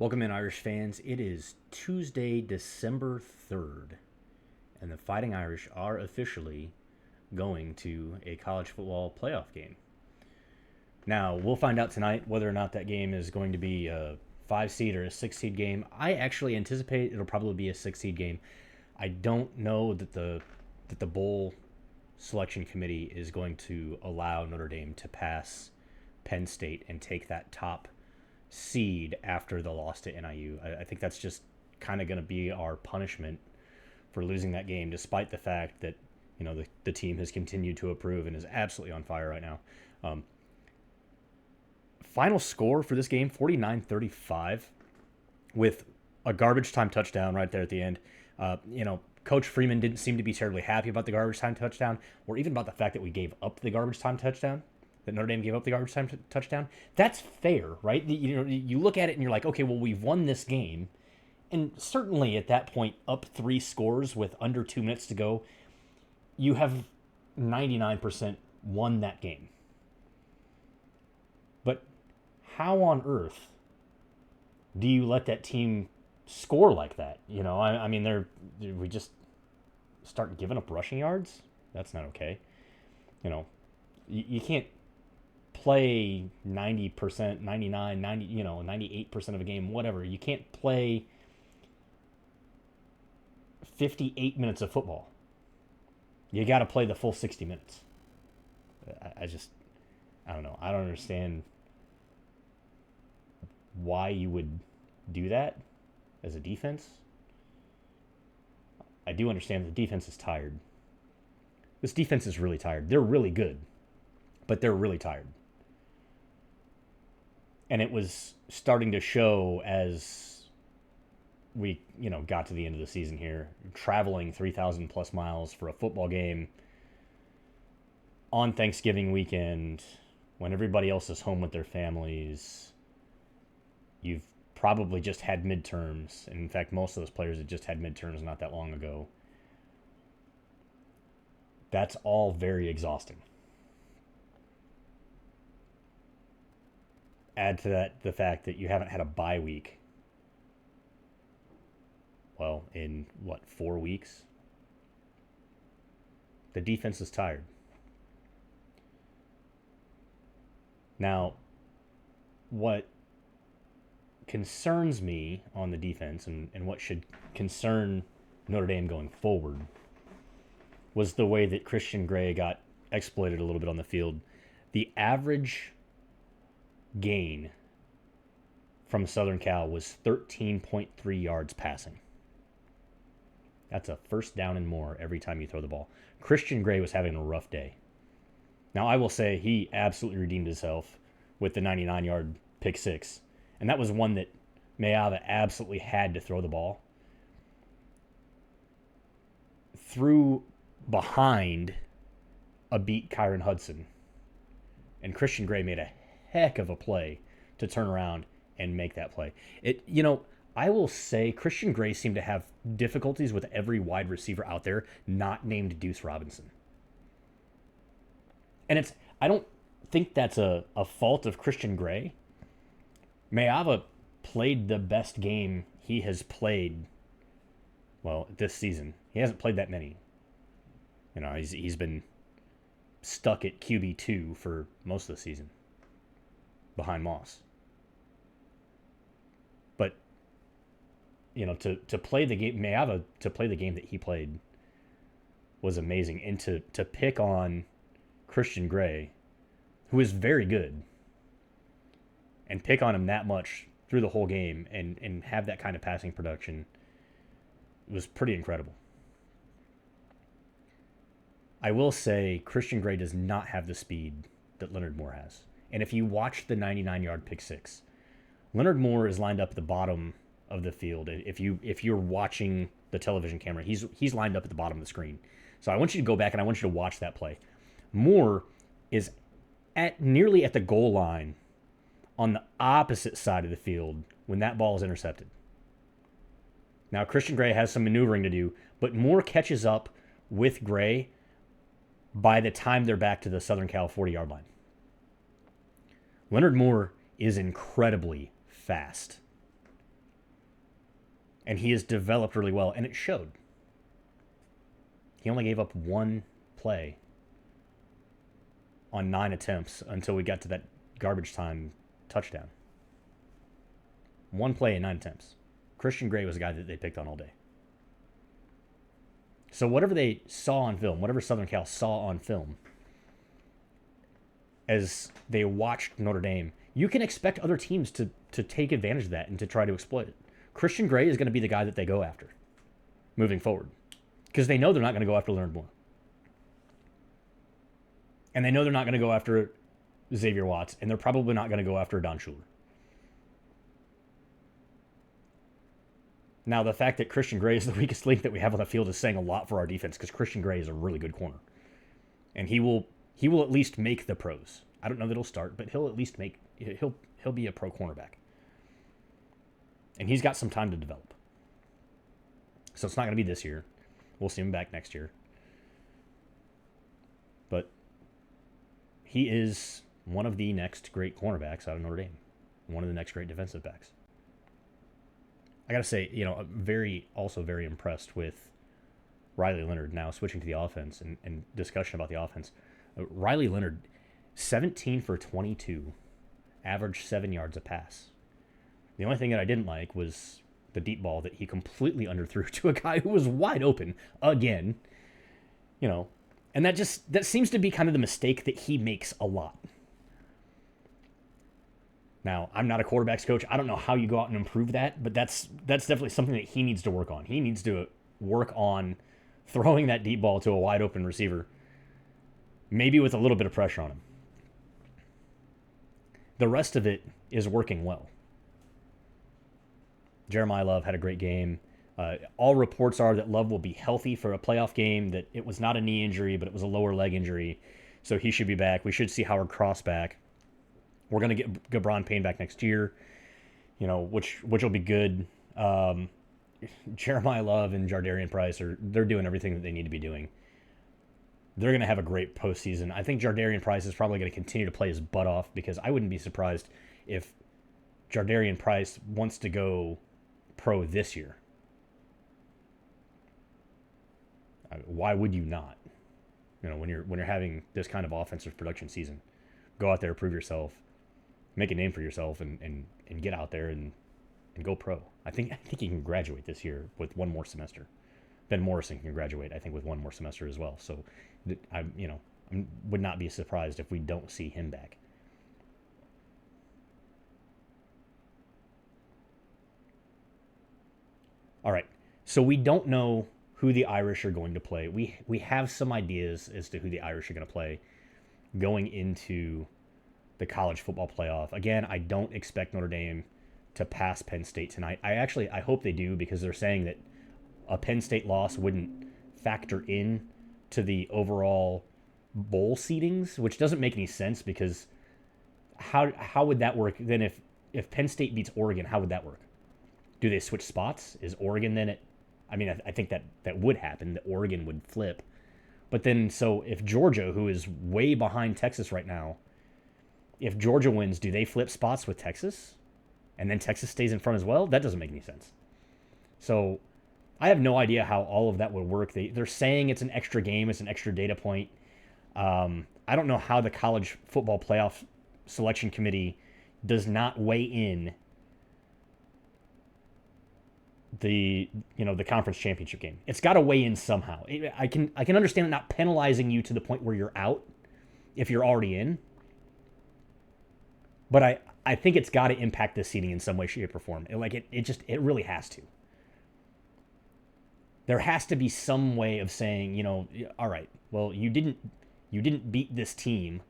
Welcome in, Irish fans. It is Tuesday, December 3rd, and the Fighting Irish are officially going to a college football playoff game. Now, we'll find out tonight whether or not that game is going to be a 5 seed or a 6 seed game. I actually anticipate it'll probably be a 6 seed game. I don't know that the bowl selection committee is going to allow Notre Dame to pass Penn State and take that top seed after the loss to NIU. I think that's just kind of going to be our punishment for losing that game, despite the fact that the team has continued to improve and is absolutely on fire right now. Final score for this game, 49-35, with a garbage time touchdown right there at the end. Coach Freeman didn't seem to be terribly happy about the garbage time touchdown, or even about the fact that we gave up the garbage time touchdown. That Notre Dame gave up the garbage time touchdown. That's fair, right? You look at it and you're like, okay, well, we've won this game. And certainly at that point, up 3 scores with under 2 minutes to go, you have 99% won that game. But how on earth do you let that team score like that? I mean, we just start giving up rushing yards. That's not okay. You can't play 90%, 99, 90, 98% of a game, whatever. You can't play 58 minutes of football. You got to play the full 60 minutes. I don't know. I don't understand why you would do that as a defense. I do understand the defense is tired. This defense is really tired. They're really good, but they're really tired. And it was starting to show as we, got to the end of the season here, traveling 3,000 plus miles for a football game on Thanksgiving weekend when everybody else is home with their families. You've probably just had midterms. And in fact, most of those players had just had midterms not that long ago. That's all very exhausting. Add to that the fact that you haven't had a bye week. Well, in 4 weeks? The defense is tired. Now, what concerns me on the defense and what should concern Notre Dame going forward was the way that Christian Gray got exploited a little bit on the field. The average gain from Southern Cal was 13.3 yards passing. That's a first down and more every time you throw the ball. Christian Gray was having a rough day. Now, I will say he absolutely redeemed himself with the 99-yard pick six. And that was one that Mayava absolutely had to throw the ball. Threw behind a beat Kyron Hudson. And Christian Gray made a heck of a play to turn around and make that play. I will say Christian Gray seemed to have difficulties with every wide receiver out there not named Deuce Robinson. And I don't think that's a fault of Christian Gray. Mayava played the best game he has played, this season. He hasn't played that many. He's been stuck at QB2 for most of the season, behind Moss. But, to play the game, Mayava, to play the game that he played was amazing. And to pick on Christian Gray, who is very good, and pick on him that much through the whole game and have that kind of passing production was pretty incredible. I will say Christian Gray does not have the speed that Leonard Moore has. And if you watch the 99-yard pick six, Leonard Moore is lined up at the bottom of the field. If you're watching the television camera, he's lined up at the bottom of the screen. So I want you to go back and I want you to watch that play. Moore is nearly at the goal line on the opposite side of the field when that ball is intercepted. Now, Christian Gray has some maneuvering to do, but Moore catches up with Gray by the time they're back to the Southern Cal 40-yard line. Leonard Moore is incredibly fast. And he has developed really well, and it showed. He only gave up one play on 9 attempts until we got to that garbage time touchdown. One play in 9 attempts. Christian Gray was a guy that they picked on all day. So whatever they saw on film, whatever Southern Cal saw on film, as they watched Notre Dame, you can expect other teams to take advantage of that and to try to exploit it. Christian Gray is going to be the guy that they go after moving forward, because they know they're not going to go after Leonard Moore. And they know they're not going to go after Xavier Watts, and they're probably not going to go after Don Schuler. Now, the fact that Christian Gray is the weakest link that we have on the field is saying a lot for our defense, because Christian Gray is a really good corner. And he will at least make the pros. I don't know that he'll start, but he'll at least he'll be a pro cornerback. And he's got some time to develop. So it's not going to be this year. We'll see him back next year. But he is one of the next great cornerbacks out of Notre Dame. One of the next great defensive backs. I got to say, very impressed with Riley Leonard now switching to the offense and discussion about the offense. Riley Leonard, 17 for 22, averaged 7 yards a pass. The only thing that I didn't like was the deep ball that he completely underthrew to a guy who was wide open again. And that seems to be kind of the mistake that he makes a lot. Now, I'm not a quarterback's coach. I don't know how you go out and improve that, but that's definitely something that he needs to work on. He needs to work on throwing that deep ball to a wide open receiver, maybe with a little bit of pressure on him. The rest of it is working well. Jeremiah Love had a great game. All reports are that Love will be healthy for a playoff game, that it was not a knee injury, but it was a lower leg injury, so he should be back. We should see Howard Cross back. We're going to get Gabron Payne back next year, which will be good. Jeremiah Love and Jardarian Price, they're doing everything that they need to be doing. They're going to have a great postseason. I think Jardarian Price is probably going to continue to play his butt off, because I wouldn't be surprised if Jardarian Price wants to go pro this year. Why would you not? When you're having this kind of offensive production season, go out there, prove yourself, make a name for yourself, and get out there and go pro. I think he can graduate this year with one more semester. Ben Morrison can graduate, I think, with one more semester as well. So I would not be surprised if we don't see him back. All right. So we don't know who the Irish are going to play. We have some ideas as to who the Irish are going to play going into the college football playoff. Again, I don't expect Notre Dame to pass Penn State tonight. I hope they do, because they're saying that a Penn State loss wouldn't factor in to the overall bowl seedings, which doesn't make any sense, because how would that work then if Penn State beats Oregon? How would that work? Do they switch spots? Is Oregon then I think that would happen, that Oregon would flip. But then, so if Georgia, who is way behind Texas right now, if Georgia wins, do they flip spots with Texas? And then Texas stays in front as well? That doesn't make any sense. So I have no idea how all of that would work. They're saying it's an extra game, it's an extra data point. I don't know how the college football playoff selection committee does not weigh in the conference championship game. It's got to weigh in somehow. I can understand it not penalizing you to the point where you're out if you're already in, but I think it's got to impact the seeding in some way, shape, or form. It really has to. There has to be some way of saying, all right, well, you didn't beat this team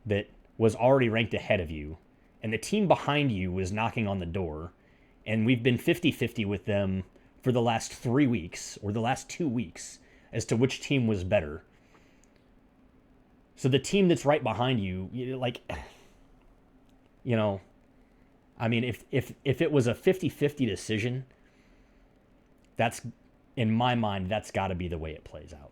that was already ranked ahead of you, and the team behind you was knocking on the door, and we've been 50-50 with them for the last 3 weeks or the last 2 weeks as to which team was better. So the team that's right behind you, if it was a 50-50 decision, that's, in my mind, that's got to be the way it plays out.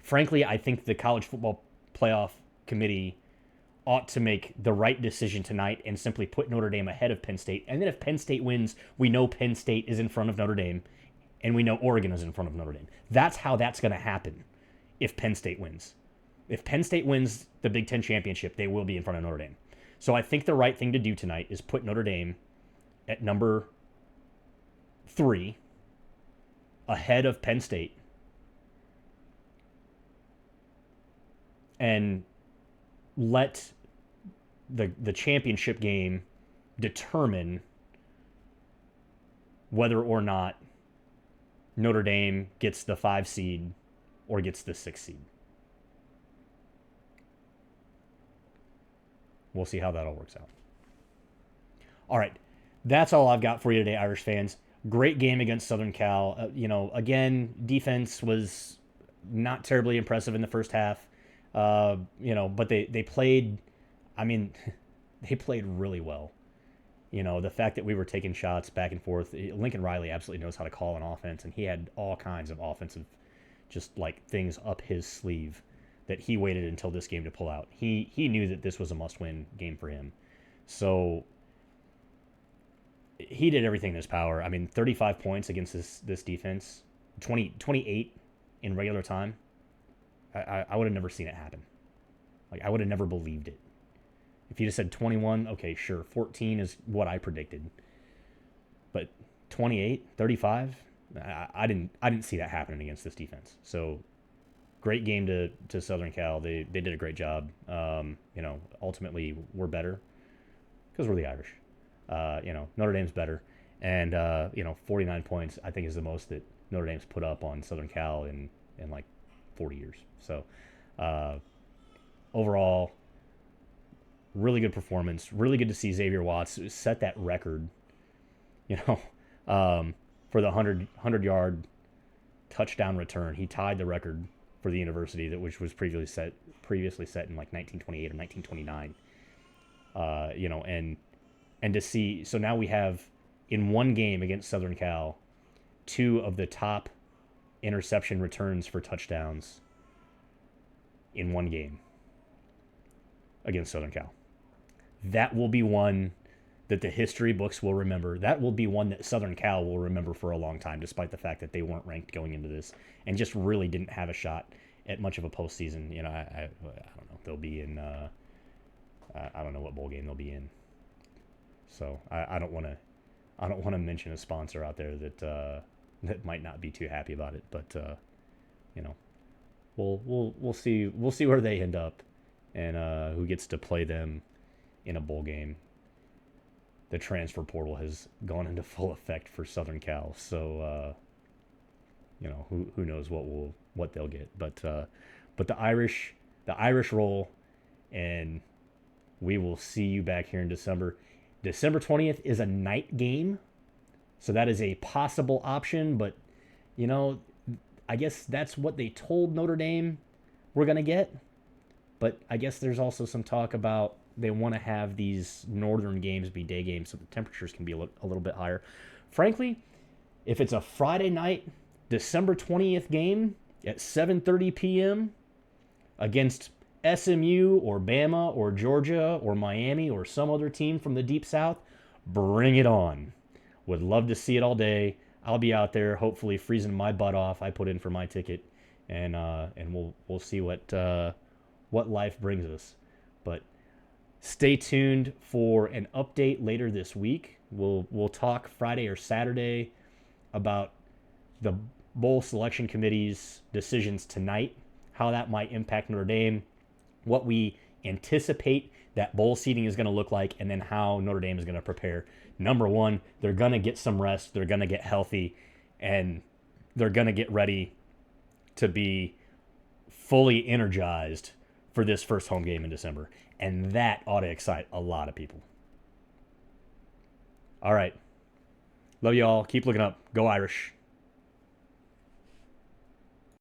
Frankly, I think the college football playoff committee ought to make the right decision tonight and simply put Notre Dame ahead of Penn State. And then if Penn State wins, we know Penn State is in front of Notre Dame, and we know Oregon is in front of Notre Dame. That's how that's going to happen if Penn State wins. If Penn State wins the Big Ten championship, they will be in front of Notre Dame. So I think the right thing to do tonight is put Notre Dame at number 3 ahead of Penn State and let the championship game determine whether or not Notre Dame gets the 5 seed or gets the 6 seed. We'll see how that all works out. All right. That's all I've got for you today, Irish fans. Great game against Southern Cal. Again, defense was not terribly impressive in the first half. But they played, they played really well. The fact that we were taking shots back and forth, Lincoln Riley absolutely knows how to call an offense, and he had all kinds of offensive, just like things up his sleeve that he waited until this game to pull out. He knew that this was a must-win game for him. So he did everything in his power. 35 points against this defense, 28 in regular time. I would have never seen it happen. I would have never believed it. If you just said 21, okay, sure. 14 is what I predicted. But 28, 35, I didn't see that happening against this defense. So great game to Southern Cal. They did a great job. Ultimately we're better because we're the Irish. Notre Dame's better. And 49 points I think is the most that Notre Dame's put up on Southern Cal in like 40 years. So overall, really good performance. Really good to see Xavier Watts set that record, for the 100-yard touchdown return. He tied the record for the university, which was previously set in like 1928 or 1929. And to see, so now we have in one game against Southern Cal, 2 of the top interception returns for touchdowns in one game against Southern Cal. That will be one that the history books will remember. That will be one that Southern Cal will remember for a long time, despite the fact that they weren't ranked going into this and just really didn't have a shot at much of a postseason. I don't know. They'll be in, I don't know what bowl game they'll be in. So I don't want to mention a sponsor out there that might not be too happy about it, but we'll see where they end up and who gets to play them in a bowl game. The transfer portal has gone into full effect for Southern Cal, so who knows what they'll get, but the Irish roll, and we will see you back here in December. December 20th is a night game, so that is a possible option, but I guess that's what they told Notre Dame we're going to get. But I guess there's also some talk about they want to have these northern games be day games so the temperatures can be a little bit higher. Frankly, if it's a Friday night, December 20th game at 7:30 p.m. against SMU or Bama or Georgia or Miami or some other team from the Deep South, bring it on. Would love to see it all day. I'll be out there, hopefully freezing my butt off. I put in for my ticket, and we'll see what life brings us. But stay tuned for an update later this week. We'll talk Friday or Saturday about the bowl selection committee's decisions tonight, how that might impact Notre Dame, what we anticipate that bowl seating is going to look like, and then how Notre Dame is going to prepare. Number one, they're going to get some rest, they're going to get healthy, and they're going to get ready to be fully energized for this first home game in December. And that ought to excite a lot of people. All right. Love you all. Keep looking up. Go Irish.